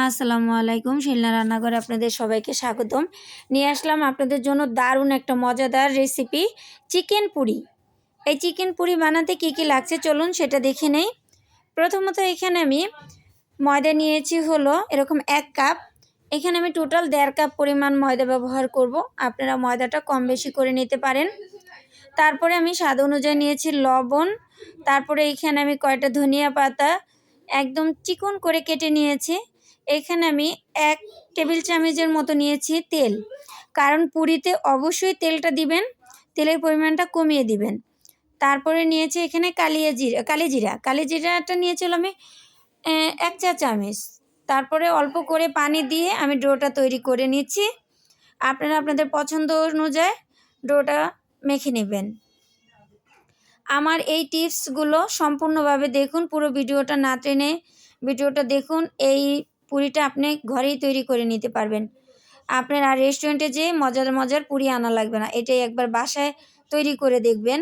আসসালামু আলাইকুম। শিলনা রান্নাঘরে আপনাদের সবাইকে স্বাগতম। নিয়ে আসলাম আপনাদের জন্য দারুণ একটা মজাদার রেসিপি, চিকেন পুরি। এই চিকেন পুরি বানাতে কি কি লাগছে চলুন সেটা দেখে নেই। প্রথমত এখানে আমি ময়দা নিয়েছি হলো এরকম 1 কাপ। এখানে আমি টোটাল 1.5 কাপ পরিমাণ ময়দা ব্যবহার করব। আপনারা ময়দাটা কম বেশি করে নিতে পারেন। তারপরে আমি স্বাদ অনুযায়ী নিয়েছি লবণ। তারপরে এখানে আমি কয়টা ধনিয়া পাতা একদম চিকন করে কেটে নিয়েছি। এখানে আমি 1 টেবিল চামচের মতো নিয়েছি তেল। কারণ পুরিতে অবশ্যই তেলটা দিবেন, তেলের পরিমাণটা কমিয়ে দিবেন। তারপরে নিয়েছি এখানে কালিজিরাটা নিয়েছিলাম আমি 1 চা চামচ। তারপরে অল্প করে পানি দিয়ে আমি ডোটা তৈরি করে নিচ্ছি। আপনারা আপনাদের পছন্দ অনুযায়ী ডোটা মেখে নেবেন। আমার এই টিপসগুলো সম্পূর্ণভাবে দেখুন, পুরো ভিডিওটা না টেনে ভিডিওটা দেখুন। এই পুরিটা আপনি ঘরেই তৈরি করে নিতে পারবেন। আপনার আর রেস্টুরেন্টে যেয়ে মজার মজার পুরি আনা লাগবে না, এটাই একবার বাসায় তৈরি করে দেখবেন।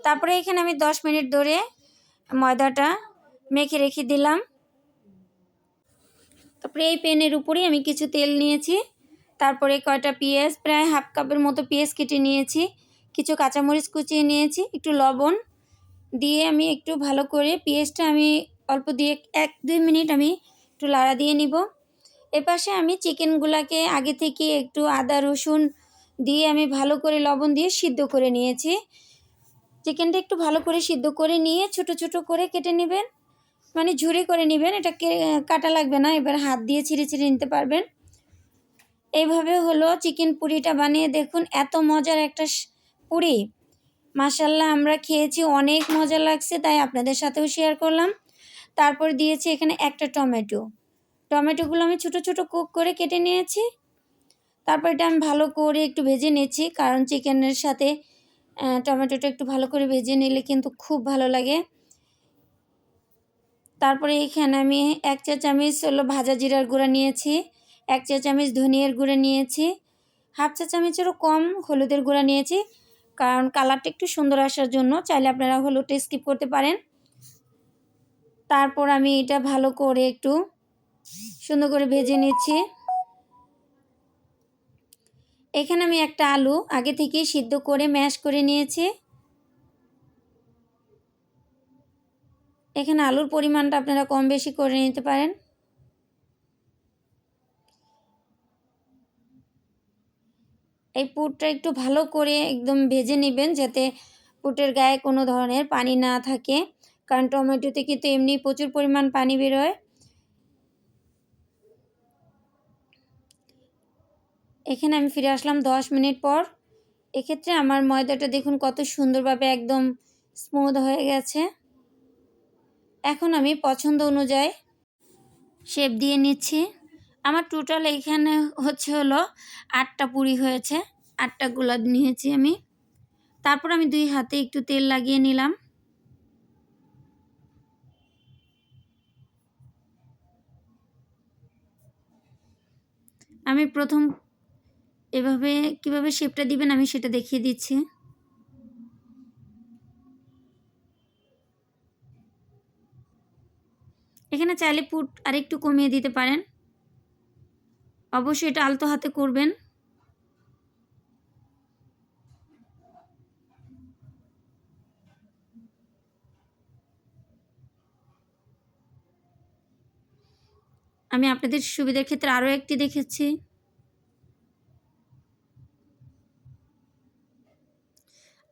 তারপরে এখানে আমি 10 মিনিট ধরে ময়দাটা মেখে রেখে দিলাম। তারপরে এই প্যানের উপরেই আমি কিছু তেল নিয়েছি। তারপরে কয়টা পেঁয়াজ, প্রায় 1/2 কাপের মতো পেঁয়াজ কেটে নিয়েছি। কিছু কাঁচামরিচ কুচিয়ে নিয়েছি, একটু লবণ দিয়ে আমি একটু ভালো করে পেঁয়াজটা আমি অল্প দিয়ে 1-2 মিনিট আমি একটু লাড়া দিয়ে নিব। এপাশে আমি চিকেনগুলাকে আগে থেকে একটু আদা রসুন দিয়ে আমি ভালো করে লবণ দিয়ে সিদ্ধ করে নিয়েছি। চিকেনটা একটু ভালো করে সিদ্ধ করে নিয়ে ছোট ছোট করে কেটে নেবেন, মানে ঝুরি করে নেবেন। এটাকে কাটা লাগবে না, এবার হাত দিয়ে ছিঁড়ে ছিঁড়ে নিতে পারবেন। এইভাবে হলো চিকেন পুরিটা বানিয়ে দেখুন, এত মজার একটা পুরি। মাশাআল্লাহ, আমরা খেয়েছি, অনেক মজা লাগছে, তাই আপনাদের সাথেও শেয়ার করলাম। তারপর দিয়েছি এখানে একটা টমেটোগুলো আমি ছোট ছোট কুক করে কেটে নিয়েছি। তারপর এটা আমি ভালো করে একটু ভেজে নিয়েছি, কারণ চিকেনের সাথে টমেটোটা একটু ভালো করে ভেজে নিলে কিন্তু খুব ভালো লাগে। তারপরে এখানে আমি 1 চা চামচ হলো ভাজা জিরার গুঁড়া নিয়েছি, 1 চা চামচ ধনিয়ার গুঁড়া নিয়েছি, 1/2 চা চামচেরও কম হলুদের গুঁড়া নিয়েছি, কারণ কালারটা একটু সুন্দর আসার জন্য। চাইলে আপনারা হলুদটা স্কিপ করতে পারেন। তারপর আমি এটা ভালো করে একটু সুন্দর করে ভেজে নিচ্ছি। এখানে আমি একটা আলু আগে থেকেই সিদ্ধ করে ম্যাশ করে নিয়েছি। এখানে আলুর পরিমাণটা আপনারা কম বেশি করে নিতে পারেন। এই পুরটা একটু ভালো করে একদম ভেজে নেবেন, যাতে পুরের গায়ে কোনো ধরনের পানি না থাকে, কারণ টমেটোতে কিন্তু এমনি প্রচুর পরিমাণ পানি বেরোয়। এখানে আমি ফিরে আসলাম 10 মিনিট পর। এক্ষেত্রে আমার ময়দাটা দেখুন কত সুন্দরভাবে একদম স্মুথ হয়ে গেছে। এখন আমি পছন্দ অনুযায়ী শেপ দিয়ে নিচ্ছি। আমার টোটাল এইখানে হলো 8টা পুরি হয়েছে, 8টা গোলা নিয়েছি আমি। তারপর আমি 2 হাতে একটু তেল লাগিয়ে নিলাম। আমি প্রথম এভাবে কিভাবে শেপটা দিবেন আমি সেটা দেখিয়ে দিচ্ছি। এখানে চাইলে পুর আরেকটু কমিয়ে দিতে পারেন, অবশ্যই এটা আলতো হাতে করবেন। আমি আপনাদের সুবিধার ক্ষেত্রে আরও একটি দেখাচ্ছি।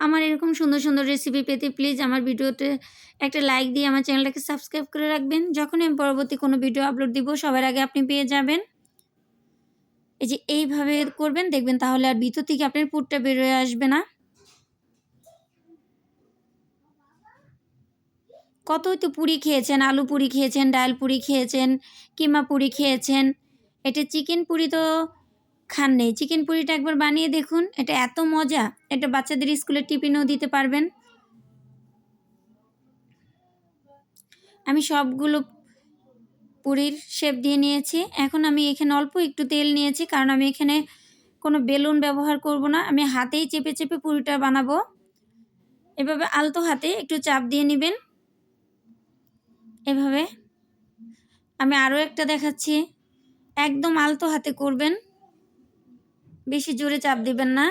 আমার এরকম সুন্দর সুন্দর রেসিপি পেতে প্লিজ আমার ভিডিওতে একটা লাইক দিয়ে আমার চ্যানেলটাকে সাবস্ক্রাইব করে রাখবেন। যখনই আমি পরবর্তী কোনো ভিডিও আপলোড দিব সবার আগে আপনি পেয়ে যাবেন। এই যে এইভাবে করবেন, দেখবেন তাহলে আর ভিতর থেকে আপনার পুরটা বের হয়ে আসবে না। কতই তো পুরি খেয়েছেন, আলু পুরি খেয়েছেন, ডাল পুরি খেয়েছেন, কিমা পুরি খেয়েছেন, এটা চিকেন পুরি তো খান নেই। চিকেন পুরিটা একবার বানিয়ে দেখুন, এটা এত মজা, এটা বাচ্চাদের স্কুলের টিফিনেও দিতে পারবেন। আমি সবগুলো পুরির শেপ দিয়ে নিয়েছি। এখন আমি এখানে অল্প একটু তেল নিয়েছি, কারণ আমি এখানে কোনো বেলুন ব্যবহার করব না, আমি হাতেই চেপে চেপে পুরিটা বানাবো। এভাবে আলতো হাতে একটু চাপ দিয়ে নেবেন, এভাবে। আমি আরও একটা দেখাচ্ছি। একদম আলতো হাতে করবেন, বেশি জোরে চাপ দিবেন না।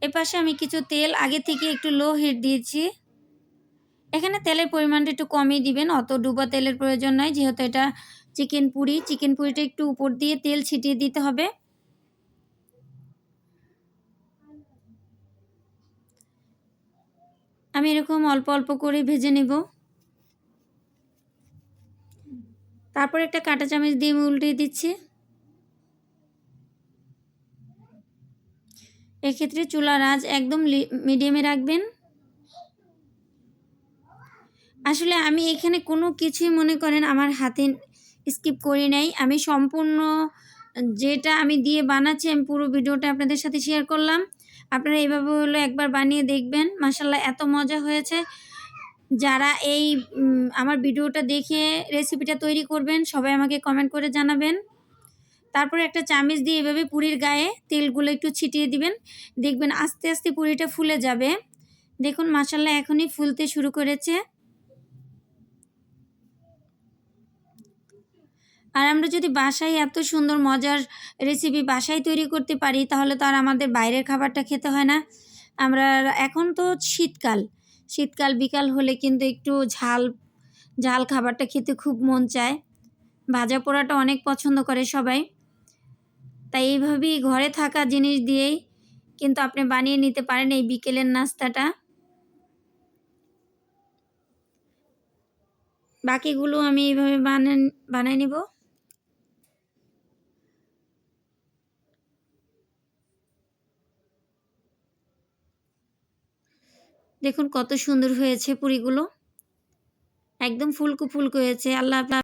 এপাশে আমি কিছু তেল আগে থেকে একটু লো হিট দিয়েছি। এখানে তেলের পরিমাণটা একটু কমই দিবেন, অত ডুবা তেলের প্রয়োজন নয়, যেহেতু এটা চিকেন পুরি। চিকেন পুরিটা একটু উপর দিয়ে তেল ছিটিয়ে দিতে হবে। আমি এরকম অল্প অল্প করে ভেজে নেব। তারপর একটা কাঁটা চামচ দিয়ে উল্টিয়ে দিচ্ছি। এক্ষেত্রে চুলার আঁচ একদম মিডিয়ামে রাখবেন। আসলে আমি এখানে কোনো কিছুই মনে করেন আমার হাতে স্কিপ করি নাই। আমি সম্পূর্ণ যেটা আমি দিয়ে বানাচ্ছি, আমি পুরো ভিডিওটা আপনাদের সাথে শেয়ার করলাম। আপনারা এইভাবে হলো একবার বানিয়ে দেখবেন। মাশাআল্লাহ এত মজা হয়েছে। যারা এই আমার ভিডিওটা দেখে রেসিপিটা তৈরি করবেন, সবাই আমাকে কমেন্ট করে জানাবেন। তারপরে একটা চামচ দিয়ে এভাবে পুরির গায়ে তেলগুলো একটু ছিটিয়ে দিবেন। দেখবেন আস্তে আস্তে পুরিটা ফুলে যাবে। দেখুন মাশাআল্লাহ এখনই ফুলতে শুরু করেছে। আর আমরা যদি বাসায় এত সুন্দর মজার রেসিপি বাসায় তৈরি করতে পারি, তাহলে তো আর আমাদের বাইরের খাবারটা খেতে হয় না। আমরা এখন তো শীতকাল, শীতকাল বিকাল হলে কিন্তু একটু ঝাল ঝাল খাবারটা খেতে খুব মন চায়। ভাজা পোড়াটা অনেক পছন্দ করে সবাই। তাই এইভাবেই ঘরে থাকা জিনিস দিয়েই কিন্তু আপনি বানিয়ে নিতে পারেন এই বিকেলের নাস্তাটা। বাকিগুলো আমি এইভাবে বানায় নিব। দেখুন কত সুন্দর হয়েছে পুরিগুলো। একদম ফুলকো ফুলকো হয়েছে। আল্লাহ হাফেজ।